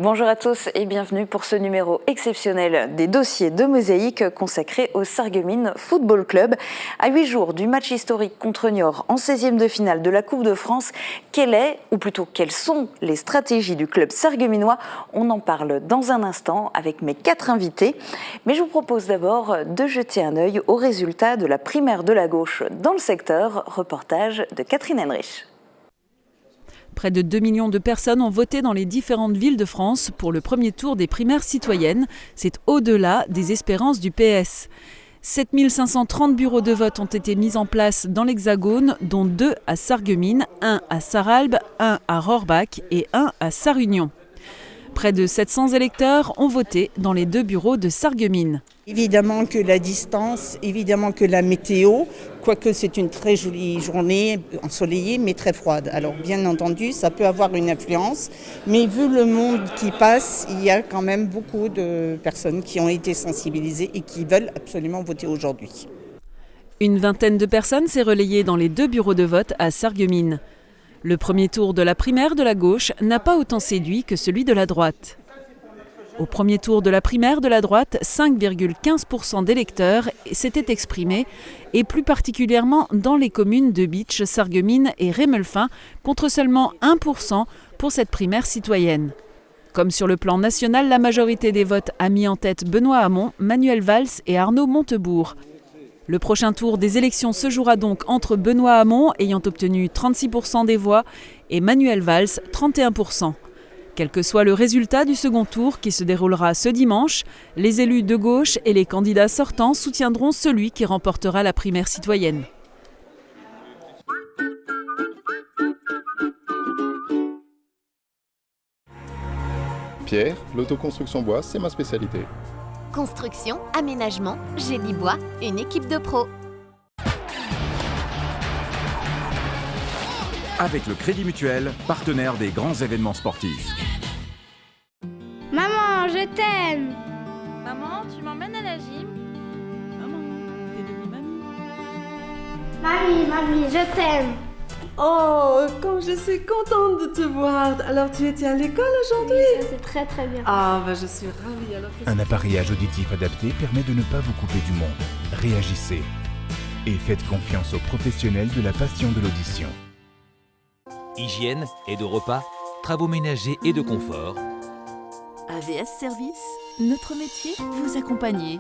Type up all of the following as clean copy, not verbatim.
Bonjour à tous et bienvenue pour ce numéro exceptionnel des dossiers de Mosaïque consacré au Sarreguemines Football Club. À 8 jours du match historique contre Niort en 16e de finale de la Coupe de France, quelles sont les stratégies du club sarregueminois? On en parle dans un instant avec mes 4 invités. Mais je vous propose d'abord de jeter un œil aux résultats de la primaire de la gauche dans le secteur. Reportage de Catherine Henrich. Près de 2 millions de personnes ont voté dans les différentes villes de France pour le premier tour des primaires citoyennes. C'est au-delà des espérances du PS. 7 530 bureaux de vote ont été mis en place dans l'Hexagone, dont 2 à Sarreguemines, 1 à Sarralbe, 1 à Rohrbach et 1 à Sarre-Union. Près de 700 électeurs ont voté dans les 2 bureaux de Sarreguemines. Évidemment que la distance, évidemment que la météo, quoique c'est une très jolie journée ensoleillée mais très froide. Alors bien entendu, ça peut avoir une influence, mais vu le monde qui passe, il y a quand même beaucoup de personnes qui ont été sensibilisées et qui veulent absolument voter aujourd'hui. Une vingtaine de personnes s'est relayée dans les 2 bureaux de vote à Sarreguemines. Le premier tour de la primaire de la gauche n'a pas autant séduit que celui de la droite. Au premier tour de la primaire de la droite, 5,15% d'électeurs s'étaient exprimés, et plus particulièrement dans les communes de Bitche, Sarreguemines et Rémelfin, contre seulement 1% pour cette primaire citoyenne. Comme sur le plan national, la majorité des votes a mis en tête Benoît Hamon, Manuel Valls et Arnaud Montebourg. Le prochain tour des élections se jouera donc entre Benoît Hamon, ayant obtenu 36% des voix, et Manuel Valls, 31%. Quel que soit le résultat du second tour qui se déroulera ce dimanche, les élus de gauche et les candidats sortants soutiendront celui qui remportera la primaire citoyenne. Pierre, l'autoconstruction bois, c'est ma spécialité. Construction, aménagement, génie bois, une équipe de pros. Avec le Crédit Mutuel, partenaire des grands événements sportifs. Maman, je t'aime. Maman, tu m'emmènes à la gym? Maman, t'es devenue mamie. Mamie, je t'aime. Oh, comme je suis contente de te voir. Alors, tu étais à l'école aujourd'hui? Ça s'est très très bien. Ah, je suis ravie. Alors, un appareillage auditif adapté permet de ne pas vous couper du monde. Réagissez et faites confiance aux professionnels de la passion de l'audition. Hygiène, aide au repas, travaux ménagers et de confort. AVS Service, notre métier, vous accompagner.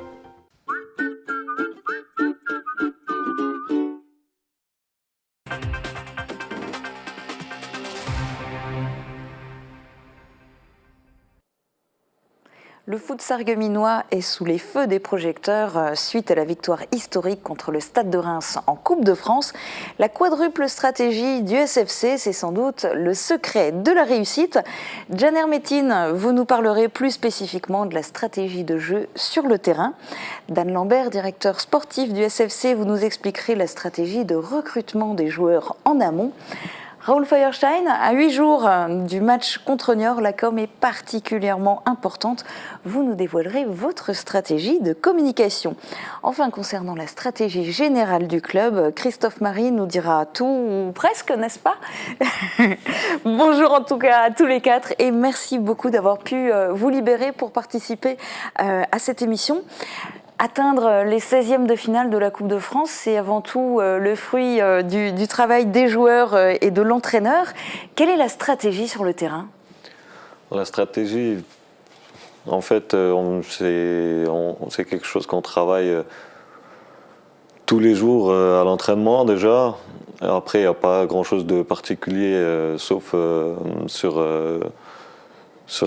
Le foot sarregueminois est sous les feux des projecteurs suite à la victoire historique contre le Stade de Reims en Coupe de France. La quadruple stratégie du SFC, c'est sans doute le secret de la réussite. Janer Metin, vous nous parlerez plus spécifiquement de la stratégie de jeu sur le terrain. Dan Lambert, directeur sportif du SFC, vous nous expliquerez la stratégie de recrutement des joueurs en amont. Raoul Feuerstein, à 8 jours du match contre Niort, la com est particulièrement importante. Vous nous dévoilerez votre stratégie de communication. Enfin, concernant la stratégie générale du club, Christophe Marie nous dira tout, ou presque, n'est-ce pas? Bonjour en tout cas à tous les 4 et merci beaucoup d'avoir pu vous libérer pour participer à cette émission. Atteindre les 16e de finale de la Coupe de France, c'est avant tout le fruit du travail des joueurs et de l'entraîneur. Quelle est la stratégie sur le terrain? La stratégie, en fait, c'est quelque chose qu'on travaille tous les jours à l'entraînement déjà. Après, il n'y a pas grand-chose de particulier, sauf sur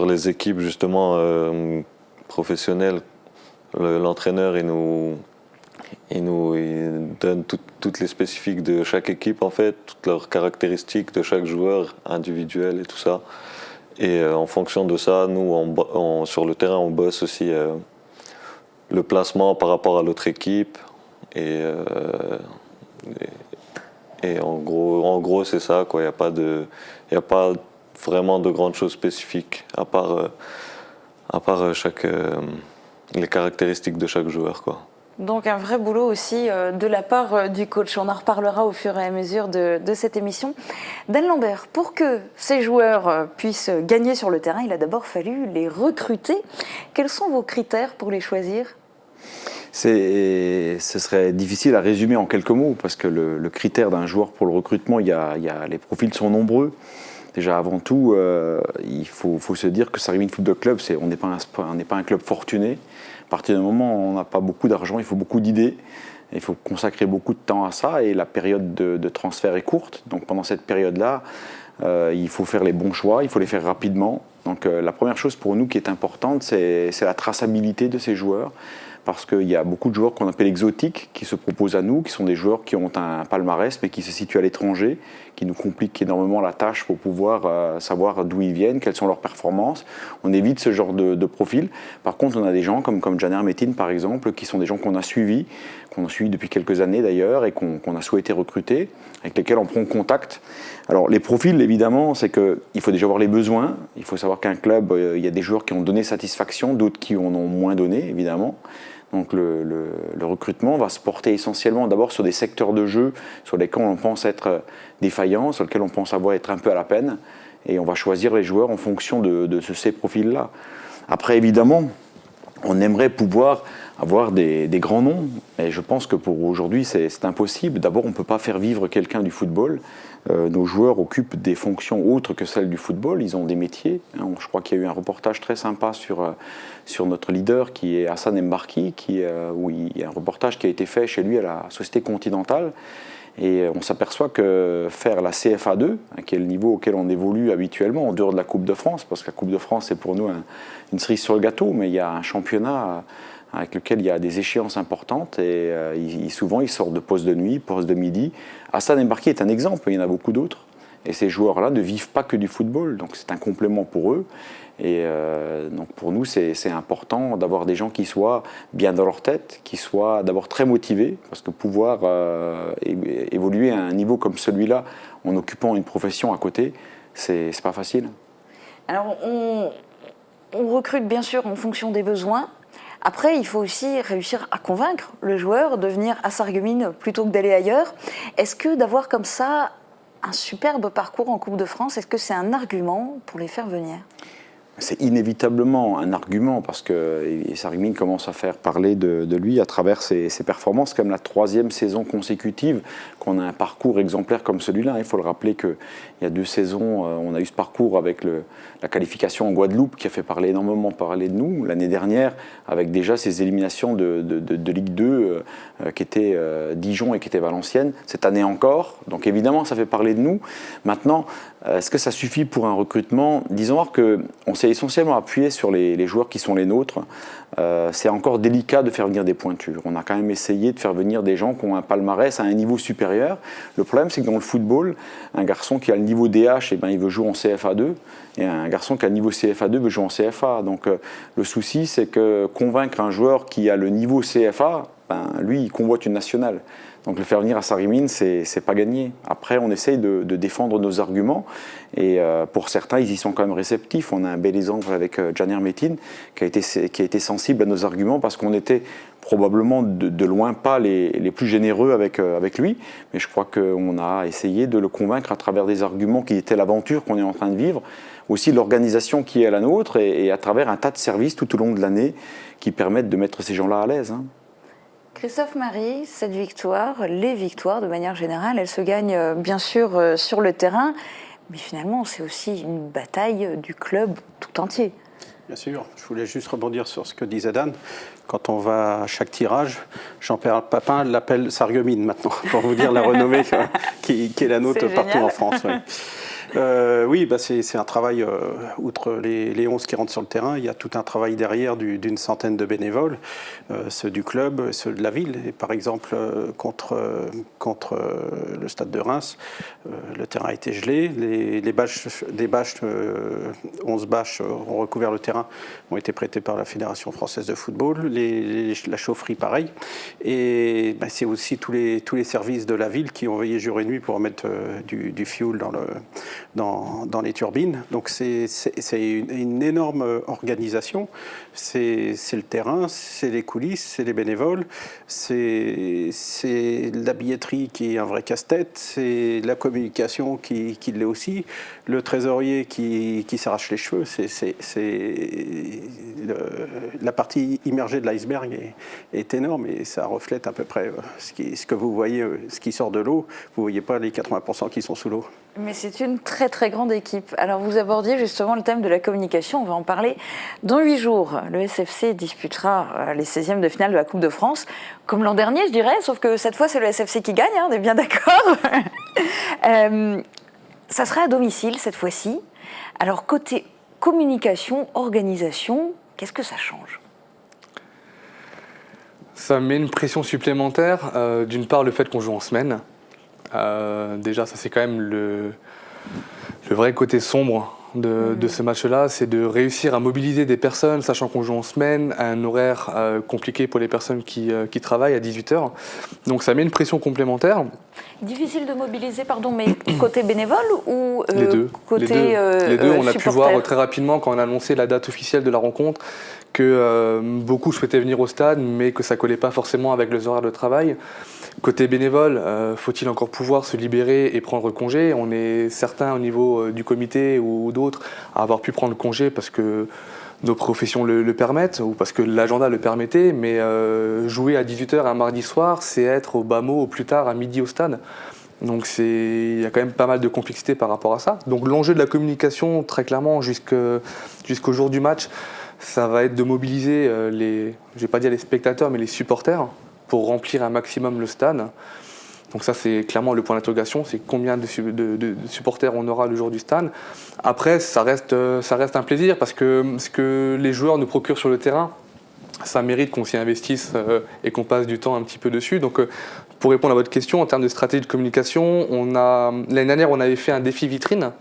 les équipes justement professionnelles. L'entraîneur, il donne toutes les spécifiques de chaque équipe, en fait, toutes leurs caractéristiques de chaque joueur individuel et tout ça. Et en fonction de ça, nous, sur le terrain, on bosse aussi le placement par rapport à l'autre équipe. Et en gros, c'est ça, quoi. Il n'y a pas vraiment de grandes choses spécifiques, à part les caractéristiques de chaque joueur, quoi. Donc un vrai boulot aussi de la part du coach. On en reparlera au fur et à mesure de cette émission. Dan Lambert, pour que ces joueurs puissent gagner sur le terrain, il a d'abord fallu les recruter. Quels sont vos critères pour les choisir ? Ce serait difficile à résumer en quelques mots parce que le critère d'un joueur pour le recrutement, les profils sont nombreux. Déjà avant tout, il faut se dire que Sarreguemines Football Club, on n'est pas un club fortuné. À partir du moment où on n'a pas beaucoup d'argent, il faut beaucoup d'idées. Il faut consacrer beaucoup de temps à ça et la période de transfert est courte. Donc pendant cette période-là, il faut faire les bons choix, il faut les faire rapidement. Donc la première chose pour nous qui est importante, c'est la traçabilité de ces joueurs. Parce qu'il y a beaucoup de joueurs qu'on appelle exotiques qui se proposent à nous, qui sont des joueurs qui ont un palmarès mais qui se situent à l'étranger, qui nous compliquent énormément la tâche pour pouvoir savoir d'où ils viennent, quelles sont leurs performances. On évite ce genre de profil. Par contre, on a des gens comme Janer Metin par exemple, qui sont des gens qu'on a suivis depuis quelques années d'ailleurs et qu'on a souhaité recruter, avec lesquels on prend contact. Alors les profils évidemment, c'est qu'il faut déjà avoir les besoins, il faut savoir qu'un club, il y a des joueurs qui ont donné satisfaction, d'autres qui en ont moins donné évidemment. Donc le recrutement va se porter essentiellement d'abord sur des secteurs de jeu sur lesquels on pense être défaillants, sur lesquels on pense être un peu à la peine, et on va choisir les joueurs en fonction de ces profils-là. Après évidemment, on aimerait pouvoir avoir des grands noms, et je pense que pour aujourd'hui c'est impossible. D'abord on ne peut pas faire vivre quelqu'un du football. Nos joueurs occupent des fonctions autres que celles du football, ils ont des métiers. Je crois qu'il y a eu un reportage très sympa sur notre leader qui est Hassan Mbarki, où il y a un reportage qui a été fait chez lui à la Société Continentale. Et on s'aperçoit que faire la CFA2, qui est le niveau auquel on évolue habituellement, en dehors de la Coupe de France, parce que la Coupe de France c'est pour nous une cerise sur le gâteau, mais il y a un championnat avec lequel il y a des échéances importantes et souvent ils sortent de postes de nuit, postes de midi. Hassan Mbarki est un exemple, il y en a beaucoup d'autres. Et ces joueurs-là ne vivent pas que du football, donc c'est un complément pour eux. Et donc pour nous, c'est important d'avoir des gens qui soient bien dans leur tête, qui soient d'abord très motivés, parce que pouvoir évoluer à un niveau comme celui-là en occupant une profession à côté, c'est pas facile. Alors on recrute bien sûr en fonction des besoins. Après, il faut aussi réussir à convaincre le joueur de venir à Sarreguemines plutôt que d'aller ailleurs. Est-ce que d'avoir comme ça un superbe parcours en Coupe de France, est-ce que c'est un argument pour les faire venir ? C'est inévitablement un argument parce que Sarreguemines commence à faire parler de lui à travers ses performances, comme la 3e saison consécutive qu'on a un parcours exemplaire comme celui-là. Il faut le rappeler qu'il y a 2 saisons, on a eu ce parcours avec la qualification en Guadeloupe qui a fait énormément parler de nous. L'année dernière, avec déjà ces éliminations de Ligue 2 qui étaient Dijon et qui étaient Valenciennes. Cette année encore, donc évidemment ça fait parler de nous. Maintenant, est-ce que ça suffit pour un recrutement ? Disons qu'on s'est essentiellement appuyé sur les joueurs qui sont les nôtres. C'est encore délicat de faire venir des pointures. On a quand même essayé de faire venir des gens qui ont un palmarès à un niveau supérieur. Le problème, c'est que dans le football, un garçon qui a le niveau DH, il veut jouer en CFA2, et un garçon qui a le niveau CFA2 veut jouer en CFA. Donc le souci, c'est que convaincre un joueur qui a le niveau CFA, lui, il convoite une nationale. Donc le faire venir à Sarreguemines, c'est pas gagné. Après, on essaye de défendre nos arguments et pour certains, ils y sont quand même réceptifs. On a un bel exemple avec Janer Metin qui a été sensible à nos arguments parce qu'on était probablement de loin pas les plus généreux avec lui. Mais je crois qu'on a essayé de le convaincre à travers des arguments qui étaient l'aventure qu'on est en train de vivre, aussi l'organisation qui est la nôtre et à travers un tas de services tout au long de l'année qui permettent de mettre ces gens-là à l'aise. Christophe Marie, cette victoire, les victoires de manière générale, elles se gagnent bien sûr sur le terrain, mais finalement c'est aussi une bataille du club tout entier. Bien sûr, je voulais juste rebondir sur ce que disait Dan. Quand on va à chaque tirage, Jean-Pierre Papin l'appelle Sarreguemines maintenant, pour vous dire la renommée qui est la nôtre partout en France. Ouais. Oui, c'est un travail, outre les 11 qui rentrent sur le terrain, il y a tout un travail derrière d'une centaine de bénévoles, ceux du club, ceux de la ville. Et par exemple, contre le stade de Reims, le terrain a été gelé, les bâches, 11 bâches ont recouvert le terrain, ont été prêtées par la Fédération française de football, la chaufferie pareil. Et c'est aussi tous les services de la ville qui ont veillé jour et nuit pour mettre du fioul dans les turbines. Donc c'est une énorme organisation. C'est le terrain, c'est les coulisses, c'est les bénévoles, c'est la billetterie qui est un vrai casse-tête, c'est la communication qui l'est aussi, le trésorier qui s'arrache les cheveux. La partie immergée de l'iceberg est énorme et ça reflète à peu près ce que vous voyez, ce qui sort de l'eau. Vous ne voyez pas les 80% qui sont sous l'eau. Mais c'est une très très grande équipe. Alors vous abordiez justement le thème de la communication, on va en parler. Dans 8 jours, le SFC disputera les 16e de finale de la Coupe de France, comme l'an dernier je dirais, sauf que cette fois c'est le SFC qui gagne, on est bien d'accord. Ça sera à domicile cette fois-ci. Alors côté communication, organisation, qu'est-ce que ça change ? Ça met une pression supplémentaire. D'une part, le fait qu'on joue en semaine. Déjà, ça c'est quand même le vrai côté sombre de ce match-là, c'est de réussir à mobiliser des personnes, sachant qu'on joue en semaine, à un horaire compliqué pour les personnes qui travaillent à 18h. Donc ça met une pression complémentaire. Difficile de mobiliser, pardon, mais côté bénévole ou les deux. Côté les deux. On a pu voir supporter. très rapidement quand on a annoncé la date officielle de la rencontre que beaucoup souhaitaient venir au stade, mais que ça ne collait pas forcément avec les horaires de travail. Côté bénévole, faut-il encore pouvoir se libérer et prendre congé ? On est certains au niveau du comité ou d'autres à avoir pu prendre congé parce que nos professions le permettent ou parce que l'agenda le permettait, mais jouer à 18h un mardi soir, c'est être au bas mot au plus tard à midi au stade. Donc il y a quand même pas mal de complexité par rapport à ça. Donc l'enjeu de la communication, très clairement, jusqu'au jour du match, ça va être de mobiliser je ne vais pas dire les spectateurs, mais les supporters pour remplir un maximum le stade. Donc ça, c'est clairement le point d'interrogation, c'est combien de supporters on aura le jour du stade. Après, ça reste un plaisir parce que ce que les joueurs nous procurent sur le terrain, ça mérite qu'on s'y investisse et qu'on passe du temps un petit peu dessus. Donc pour répondre à votre question, en termes de stratégie de communication, l'année dernière, on avait fait un défi vitrine.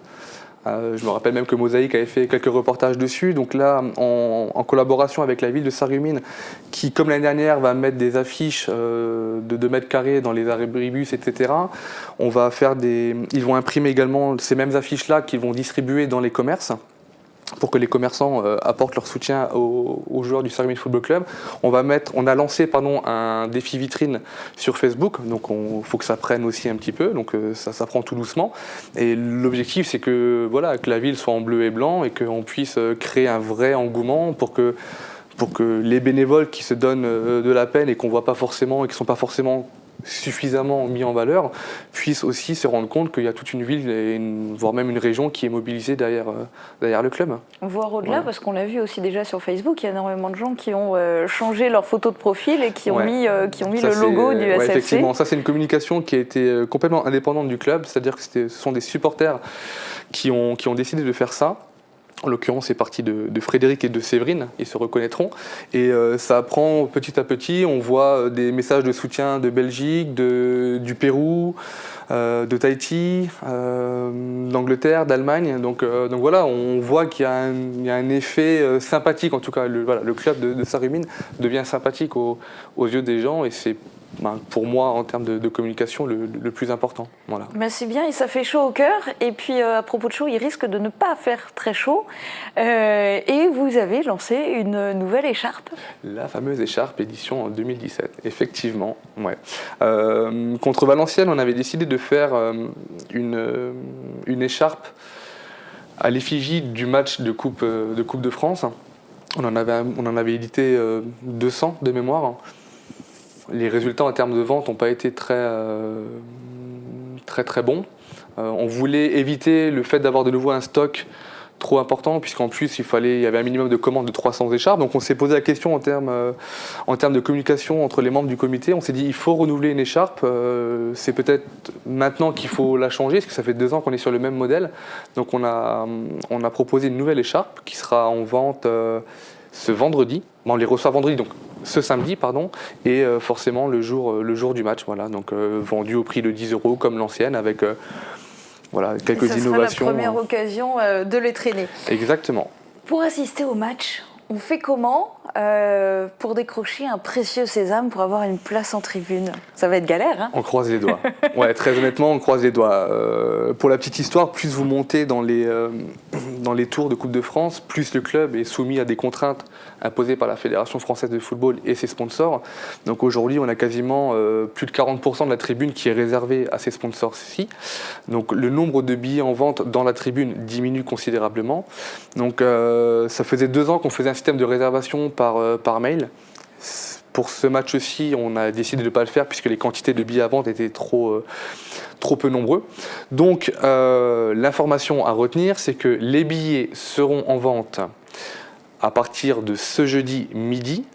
Je me rappelle même que Mosaïque avait fait quelques reportages dessus. Donc là, en collaboration avec la ville de Sarreguemines, qui, comme l'année dernière, va mettre des affiches de 2 mètres carrés dans les abribus, etc. Ils vont imprimer également ces mêmes affiches-là qu'ils vont distribuer dans les commerces pour que les commerçants apportent leur soutien aux joueurs du Sarreguemines Football Club. On a lancé un défi vitrine sur Facebook, donc il faut que ça prenne aussi un petit peu, donc ça prend tout doucement. Et l'objectif, c'est que la ville soit en bleu et blanc et qu'on puisse créer un vrai engouement pour que les bénévoles qui se donnent de la peine et qu'on voit pas forcément et qui sont pas forcément suffisamment mis en valeur, puissent aussi se rendre compte qu'il y a toute une ville, voire même une région qui est mobilisée derrière le club. Voire au-delà, parce qu'on l'a vu aussi déjà sur Facebook, il y a énormément de gens qui ont changé leur photo de profil et qui ont mis le logo du SFC. Effectivement, ça c'est une communication qui a été complètement indépendante du club, c'est-à-dire que ce sont des supporters qui ont décidé de faire ça. En l'occurrence, c'est parti de Frédéric et de Séverine, ils se reconnaîtront. Et ça prend petit à petit, on voit des messages de soutien de Belgique, du Pérou, de Tahiti, d'Angleterre, d'Allemagne. Donc voilà, on voit qu'il y a un effet sympathique, en tout cas le club de Sarreguemines devient sympathique aux yeux des gens et c'est pour moi, en termes de communication, le plus important. Voilà. C'est bien et ça fait chaud au cœur. Et puis, à propos de chaud, il risque de ne pas faire très chaud. Et vous avez lancé une nouvelle écharpe. La fameuse écharpe édition en 2017, effectivement. Ouais. Contre Valenciennes, on avait décidé de faire une écharpe à l'effigie du match de Coupe de France. On en avait édité 200 de mémoire. Les résultats en termes de vente n'ont pas été très bons. On voulait éviter le fait d'avoir de nouveau un stock trop important, puisqu'en plus il y avait un minimum de commandes de 300 écharpes. Donc on s'est posé la question en termes de communication entre les membres du comité. On s'est dit il faut renouveler une écharpe. C'est peut-être maintenant qu'il faut la changer, parce que ça fait 2 ans qu'on est sur le même modèle. Donc on a proposé une nouvelle écharpe qui sera en vente ce vendredi. On les reçoit vendredi, donc ce samedi, pardon, et forcément le jour du match. Voilà, donc vendu au prix de 10 € comme l'ancienne, avec quelques innovations. Ça sera la première occasion de les traîner. Exactement. Pour assister au match, on fait comment ? pour décrocher un précieux sésame pour avoir une place en tribune? Ça va être galère, hein? On croise les doigts. Ouais, très honnêtement, on croise les doigts. Pour la petite histoire, plus vous montez dans les tours de Coupe de France, plus le club est soumis à des contraintes imposées par la Fédération française de football et ses sponsors. Donc aujourd'hui, on a quasiment plus de 40% de la tribune qui est réservée à ces sponsors-ci. Donc le nombre de billets en vente dans la tribune diminue considérablement. Donc ça faisait 2 ans qu'on faisait un système de réservation par mail. Pour ce match-ci, on a décidé de ne pas le faire puisque les quantités de billets à vente étaient trop peu nombreux. Donc l'information à retenir, c'est que les billets seront en vente à partir de ce jeudi midi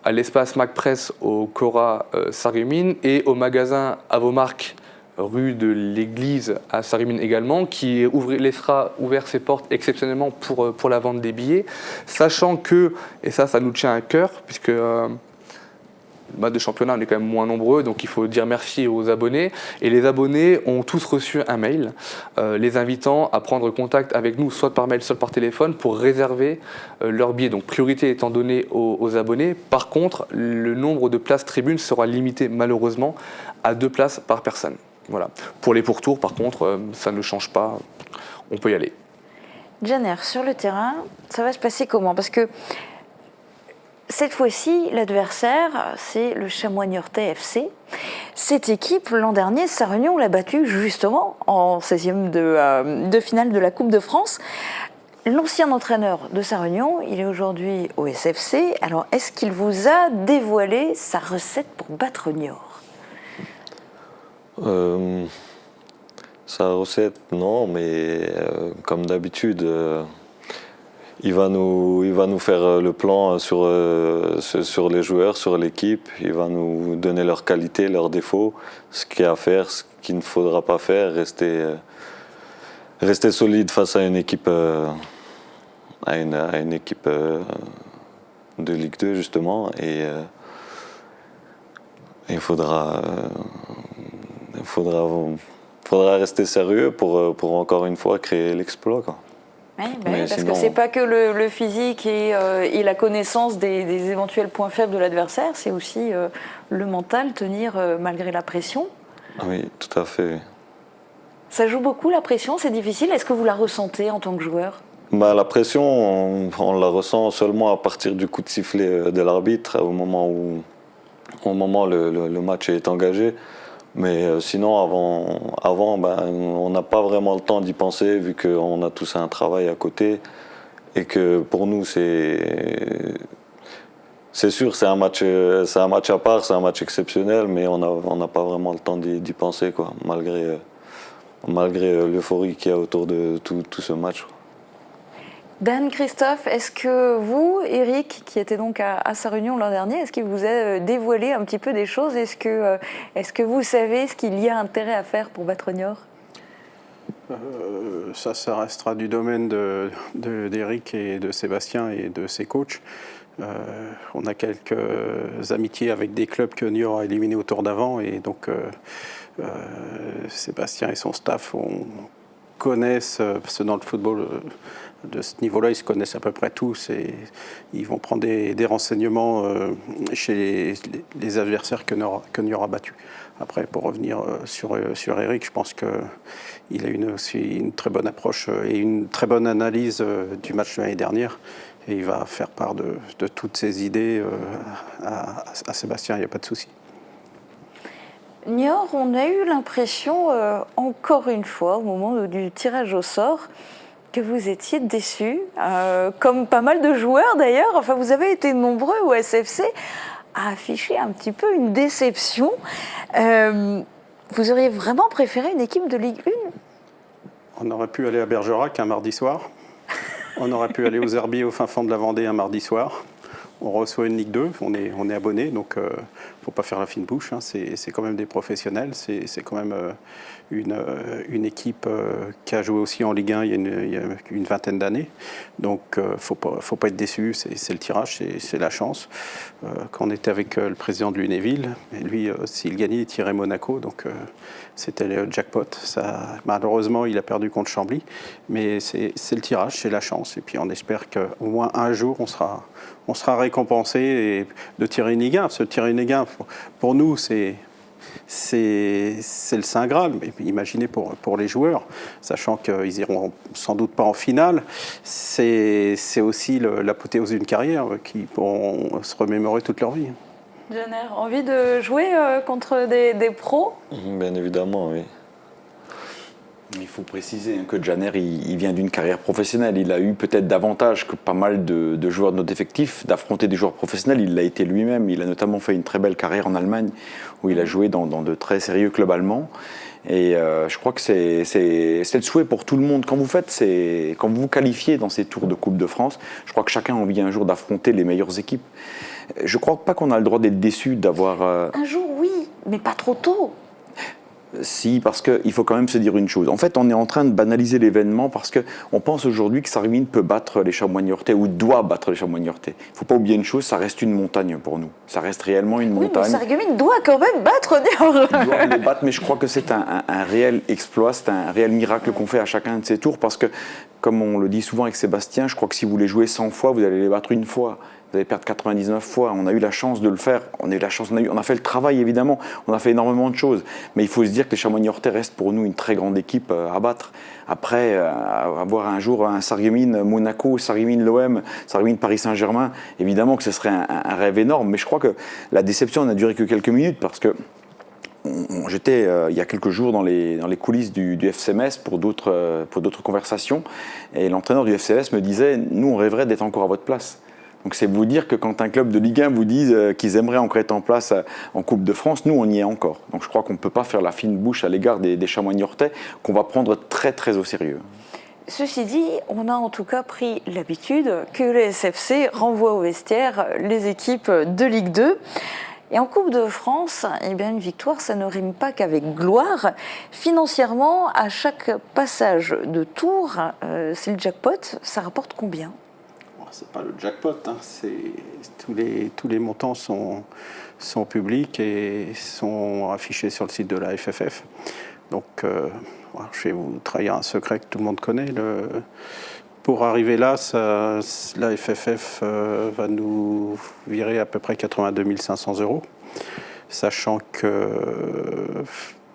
à l'espace MacPress au Cora Sarreguemines et au magasin Avomark rue de l'Église à Sarreguemines également, qui laissera ouvert ses portes exceptionnellement pour la vente des billets, sachant que, et ça nous tient à cœur, puisque le match de championnat, on est quand même moins nombreux, donc il faut dire merci aux abonnés. Et les abonnés ont tous reçu un mail les invitant à prendre contact avec nous, soit par mail, soit par téléphone, pour réserver leur billet. Donc priorité étant donnée aux abonnés. Par contre, le nombre de places tribunes sera limité malheureusement à 2 places par personne. Voilà. Pour les pourtours, par contre, ça ne change pas, on peut y aller. Jenner, sur le terrain, ça va se passer comment? Parce que cette fois-ci, l'adversaire, c'est le Chamois Niortais FC. Cette équipe, l'an dernier, Sarre-Union l'a battue justement en 16e de finale de la Coupe de France. L'ancien entraîneur de Sarre-Union, il est aujourd'hui au SFC. Alors, est-ce qu'il vous a dévoilé sa recette pour battre Niort? Sa recette, non, mais comme d'habitude, il va nous faire le plan sur les joueurs, sur l'équipe. Il va nous donner leurs qualités, leurs défauts, ce qu'il y a à faire, ce qu'il ne faudra pas faire, rester solide face à une équipe, de Ligue 2 justement, et il faudra rester sérieux pour encore une fois créer l'exploit, quoi. Oui, parce sinon, que c'est pas que le physique et la connaissance des éventuels points faibles de l'adversaire, c'est aussi le mental, tenir malgré la pression. Oui, tout à fait. Ça joue beaucoup la pression, c'est difficile. Est-ce que vous la ressentez en tant que joueur? La pression, on la ressent seulement à partir du coup de sifflet de l'arbitre, au moment où le match est engagé. Mais sinon, avant on n'a pas vraiment le temps d'y penser, vu qu'on a tous un travail à côté. Et que pour nous, c'est sûr, c'est un match à part, c'est un match exceptionnel, mais on n'a pas vraiment le temps d'y penser, quoi, malgré l'euphorie qu'il y a autour de tout ce match. Dan, Christophe, est-ce que vous, Eric, qui était donc à Sarre-Union l'an dernier, est-ce qu'il vous a dévoilé un petit peu des choses? Est-ce que vous savez ce qu'il y a intérêt à faire pour battre Niort? Ça restera du domaine d'Eric et de Sébastien et de ses coachs. On a quelques amitiés avec des clubs que Niort a éliminés au tour d'avant, et donc Sébastien et son staff connaissent ce dans le football. De ce niveau-là, ils se connaissent à peu près tous et ils vont prendre des renseignements chez les adversaires que Niort a battus. Après, pour revenir sur Eric, je pense qu'il a aussi une très bonne approche et une très bonne analyse du match de l'année dernière. Et il va faire part de toutes ses idées à Sébastien, il n'y a pas de souci. Niort, on a eu l'impression, encore une fois, au moment du tirage au sort, que vous étiez déçus, comme pas mal de joueurs d'ailleurs. Enfin, vous avez été nombreux au SFC à afficher un petit peu une déception. Vous auriez vraiment préféré une équipe de Ligue 1? On aurait pu aller à Bergerac un mardi soir. On aurait pu aller aux Herbiers au fin fond de la Vendée un mardi soir. On reçoit une Ligue 2, on est abonné, donc il ne faut pas faire la fine bouche, hein. C'est quand même des professionnels, c'est quand même une équipe qui a joué aussi en Ligue 1 il y a une vingtaine d'années. Donc il ne faut pas être déçu, c'est le tirage, c'est la chance. Quand on était avec le président de Lunéville, lui, s'il gagnait, il tirait Monaco, donc c'était le jackpot. Malheureusement, il a perdu contre Chambly, mais c'est le tirage, c'est la chance. Et puis on espère qu'au moins un jour, on sera récompensé de Thierry Néguin. Parce que Thierry Néguin, pour nous, c'est le Saint Graal. Mais imaginez pour les joueurs, sachant qu'ils iront sans doute pas en finale, c'est aussi l'apothéose d'une carrière qu'ils pourront se remémorer toute leur vie. Janer, envie de jouer contre des pros ? Bien évidemment, oui. Il faut préciser que Janer, il vient d'une carrière professionnelle. Il a eu peut-être davantage que pas mal de joueurs de notre effectif d'affronter des joueurs professionnels. Il l'a été lui-même. Il a notamment fait une très belle carrière en Allemagne où il a joué dans de très sérieux clubs allemands. Et je crois que c'est le souhait pour tout le monde. Quand vous vous qualifiez dans ces tours de Coupe de France, je crois que chacun a envie un jour d'affronter les meilleures équipes. Je ne crois pas qu'on a le droit d'être déçu d'avoir... Un jour, oui, mais pas trop tôt. Si, parce qu'il faut quand même se dire une chose. En fait, on est en train de banaliser l'événement parce qu'on pense aujourd'hui que Sarreguemines peut battre les Chamois-Niortais ou doit battre les Chamois-Niortais. Il ne faut pas oublier une chose, ça reste une montagne pour nous. Ça reste réellement une montagne. Oui, mais Sarreguemines doit quand même battre Niort. Il doit les battre, mais je crois que c'est un réel exploit, c'est un réel miracle qu'on fait à chacun de ces tours parce que, comme on le dit souvent avec Sébastien, je crois que si vous les jouez 100 fois, vous allez les battre une fois. Vous allez perdre 99 fois. On a eu la chance de le faire. On a fait le travail, évidemment. On a fait énormément de choses. Mais il faut se dire que les Chamois-Niortais restent pour nous une très grande équipe à battre. Après, avoir un jour un Sarreguemines-Monaco, Sarreguemines-l'OM, Sarreguemines-Paris Saint-Germain, évidemment que ce serait un rêve énorme. Mais je crois que la déception n'a duré que quelques minutes parce que j'étais il y a quelques jours dans les coulisses du FC Metz pour d'autres conversations. Et l'entraîneur du FC Metz me disait « Nous, on rêverait d'être encore à votre place ». Donc c'est vous dire que quand un club de Ligue 1 vous dit qu'ils aimeraient encore être en place en Coupe de France, nous on y est encore. Donc je crois qu'on ne peut pas faire la fine bouche à l'égard des Chamois-Niortais qu'on va prendre très très au sérieux. Ceci dit, on a en tout cas pris l'habitude que le SFC renvoie au vestiaire les équipes de Ligue 2. Et en Coupe de France, eh bien une victoire, ça ne rime pas qu'avec gloire. Financièrement, à chaque passage de tour, c'est le jackpot, ça rapporte combien ? C'est pas le jackpot, hein. Tous les montants sont publics et sont affichés sur le site de la FFF. Donc, je vais vous trahir un secret que tout le monde connaît. Pour arriver là, la FFF va nous virer à peu près 82 500 €, sachant que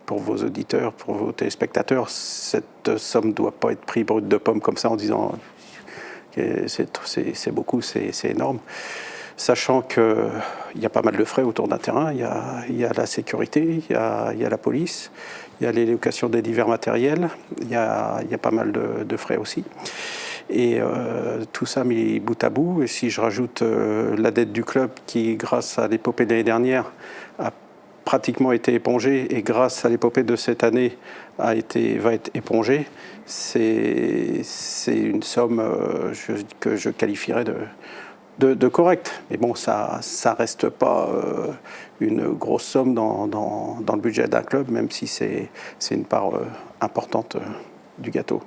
pour vos auditeurs, pour vos téléspectateurs, cette somme ne doit pas être prise brute de pomme comme ça en disant... C'est beaucoup, c'est énorme. Sachant qu'il y a pas mal de frais autour d'un terrain, il y a la sécurité, il y a la police, il y a les locations des divers matériels, il y a pas mal de frais aussi. Et tout ça mis bout à bout, et si je rajoute la dette du club qui, grâce à l'épopée de l'année dernière, a pratiquement été épongée, et grâce à l'épopée de cette année va être épongée, c'est une somme que je qualifierais de correcte. Mais bon, ça reste pas une grosse somme dans le budget d'un club, même si c'est une part importante du gâteau.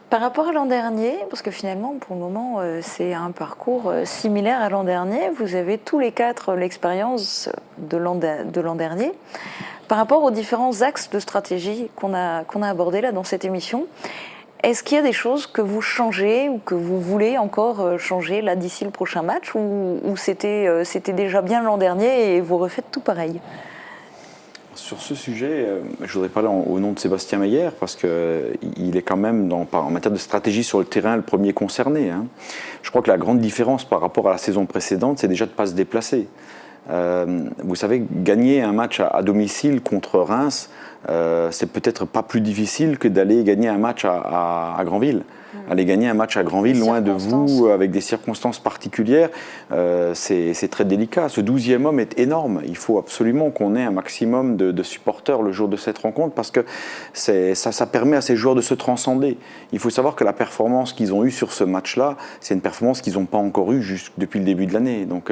Par rapport à l'an dernier, parce que finalement, pour le moment, c'est un parcours similaire à l'an dernier. Vous avez tous les quatre l'expérience de l'an dernier. Par rapport aux différents axes de stratégie qu'on a abordés là dans cette émission, est-ce qu'il y a des choses que vous changez ou que vous voulez encore changer là d'ici le prochain match, ou c'était déjà bien l'an dernier et vous refaites tout pareil ? Sur ce sujet, je voudrais parler au nom de Sébastien Meyer parce qu'il est quand même, en matière de stratégie sur le terrain, le premier concerné. Hein. Je crois que la grande différence par rapport à la saison précédente, c'est déjà de ne pas se déplacer. Vous savez, gagner un match à domicile contre Reims, c'est peut-être pas plus difficile que d'aller gagner un match à Granville. Aller gagner un match à Granville, loin de vous, avec des circonstances particulières, c'est très délicat. Ce 12e homme est énorme. Il faut absolument qu'on ait un maximum de supporters le jour de cette rencontre parce que ça permet à ces joueurs de se transcender. Il faut savoir que la performance qu'ils ont eue sur ce match-là, c'est une performance qu'ils n'ont pas encore eue depuis le début de l'année. Donc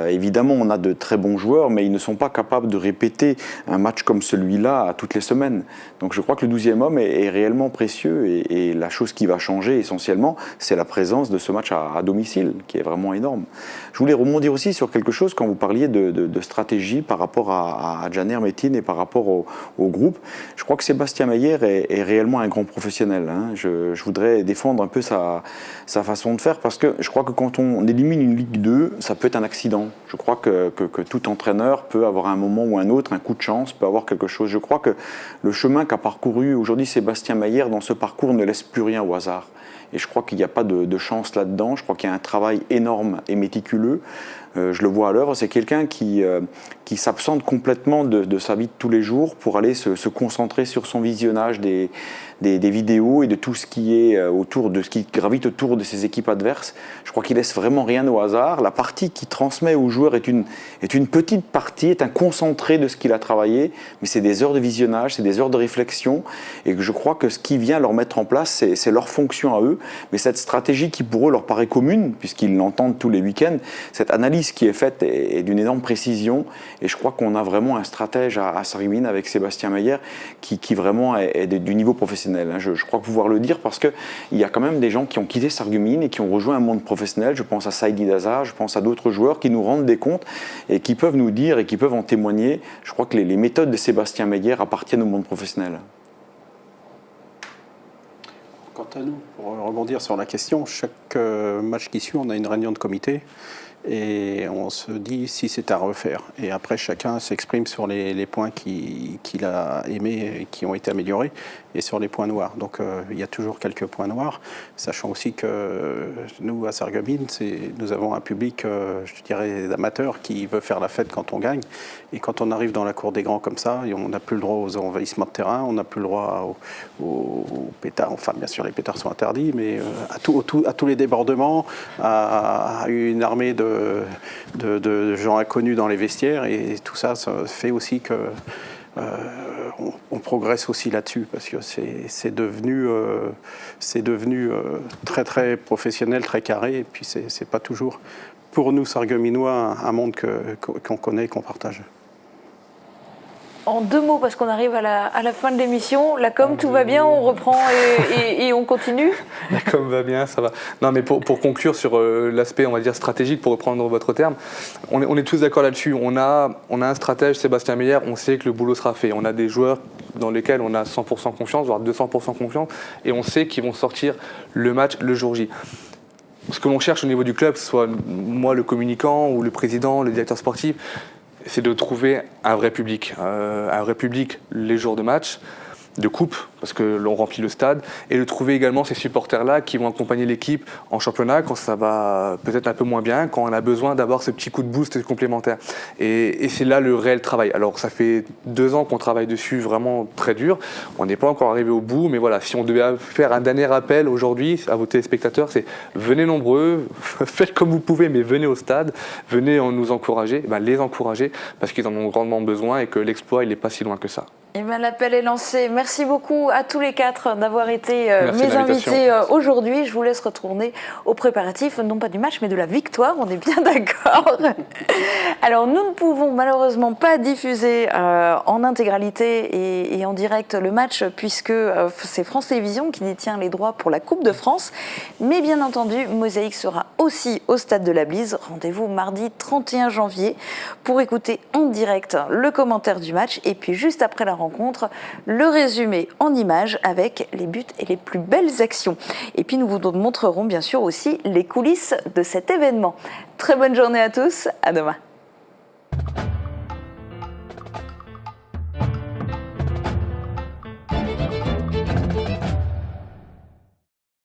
évidemment, on a de très bons joueurs, mais ils ne sont pas capables de répéter un match comme celui-là là toutes les semaines. Donc je crois que le 12e homme est réellement précieux et la chose qui va changer essentiellement, c'est la présence de ce match à domicile, qui est vraiment énorme. Je voulais rebondir aussi sur quelque chose quand vous parliez de stratégie par rapport à Caner Metin et par rapport au groupe. Je crois que Sébastien Meyer est réellement un grand professionnel. Hein. Je voudrais défendre un peu sa façon de faire parce que je crois que quand on élimine une Ligue 2, ça peut être un accident. Je crois que tout entraîneur peut avoir à un moment ou un autre un coup de chance, peut avoir quelque chose. Je crois que le chemin qu'a parcouru aujourd'hui Sébastien Meyer dans ce parcours ne laisse plus rien au hasard. Et je crois qu'il n'y a pas de chance là-dedans. Je crois qu'il y a un travail énorme et méticuleux. Je le vois à l'œuvre. C'est quelqu'un qui s'absente complètement de sa vie de tous les jours pour aller se concentrer sur son visionnage des vidéos et de tout ce qui est ce qui gravite autour de ses équipes adverses. Je crois qu'il laisse vraiment rien au hasard. La partie qu'il transmet aux joueurs est une petite partie, est un concentré de ce qu'il a travaillé, mais c'est des heures de visionnage, c'est des heures de réflexion, et que je crois que ce qu'il vient leur mettre en place, c'est leur fonction à eux, mais cette stratégie qui pour eux leur paraît commune, puisqu'ils l'entendent tous les week-ends, cette analyse qui est faite est d'une énorme précision, et je crois qu'on a vraiment un stratège à Sarreguemines avec Sébastien Meyer qui vraiment est du niveau professionnel. Je crois pouvoir le dire parce qu'il y a quand même des gens qui ont quitté Sarreguemines et qui ont rejoint un monde professionnel. Je pense à Saïdi Daza, je pense à d'autres joueurs qui nous rendent des comptes et qui peuvent nous dire et qui peuvent en témoigner. Je crois que les méthodes de Sébastien Meyer appartiennent au monde professionnel. Quant à nous, pour rebondir sur la question, chaque match qui suit, on a une réunion de comité et on se dit si c'est à refaire. Et après, chacun s'exprime sur les points qu'il a aimés et qui ont été améliorés et sur les points noirs. Donc il y a toujours quelques points noirs, sachant aussi que nous, à Sarreguemines, nous avons un public, je dirais, d'amateurs qui veut faire la fête quand on gagne. Et quand on arrive dans la cour des grands comme ça, on n'a plus le droit aux envahissements de terrain, on n'a plus le droit aux pétards. Enfin, bien sûr, les pétards sont interdits, mais à tous les débordements, à une armée de gens inconnus dans les vestiaires. Et tout ça, ça fait aussi que on progresse aussi là-dessus, parce que c'est devenu très très professionnel, très carré, et puis c'est pas toujours pour nous Sarregueminois un monde qu'on connaît et qu'on partage. En 2 mots, parce qu'on arrive à la fin de l'émission, la com, tout va bien, on reprend et on continue. La com va bien, ça va. Non, mais pour conclure sur l'aspect, on va dire, stratégique, pour reprendre votre terme, on est tous d'accord là-dessus. On a un stratège, Sébastien Meyer, on sait que le boulot sera fait. On a des joueurs dans lesquels on a 100% confiance, voire 200% confiance, et on sait qu'ils vont sortir le match le jour J. Ce que l'on cherche au niveau du club, que ce soit moi le communicant ou le président, le directeur sportif, c'est de trouver un vrai public les jours de match, de coupe, parce que l'on remplit le stade, et de trouver également ces supporters-là qui vont accompagner l'équipe en championnat quand ça va peut-être un peu moins bien, quand on a besoin d'avoir ce petit coup de boost complémentaire. Et c'est là le réel travail. Alors ça fait 2 ans qu'on travaille dessus vraiment très dur, on n'est pas encore arrivé au bout, mais voilà, si on devait faire un dernier appel aujourd'hui à vos téléspectateurs, c'est venez nombreux, faites comme vous pouvez, mais venez au stade, venez nous encourager, les encourager, parce qu'ils en ont grandement besoin et que l'exploit, il n'est pas si loin que ça. Eh bien, l'appel est lancé. Merci beaucoup à tous les 4 d'avoir été mes invités aujourd'hui. Je vous laisse retourner aux préparatifs, non pas du match, mais de la victoire. On est bien d'accord. Alors, nous ne pouvons malheureusement pas diffuser en intégralité et en direct le match, puisque c'est France Télévisions qui détient les droits pour la Coupe de France. Mais bien entendu, Mosaïque sera aussi au Stade de la Blise. Rendez-vous mardi 31 janvier pour écouter en direct le commentaire du match. Et puis, juste après la rencontre, le résumé en images avec les buts et les plus belles actions. Et puis nous vous montrerons bien sûr aussi les coulisses de cet événement. Très bonne journée à tous, à demain.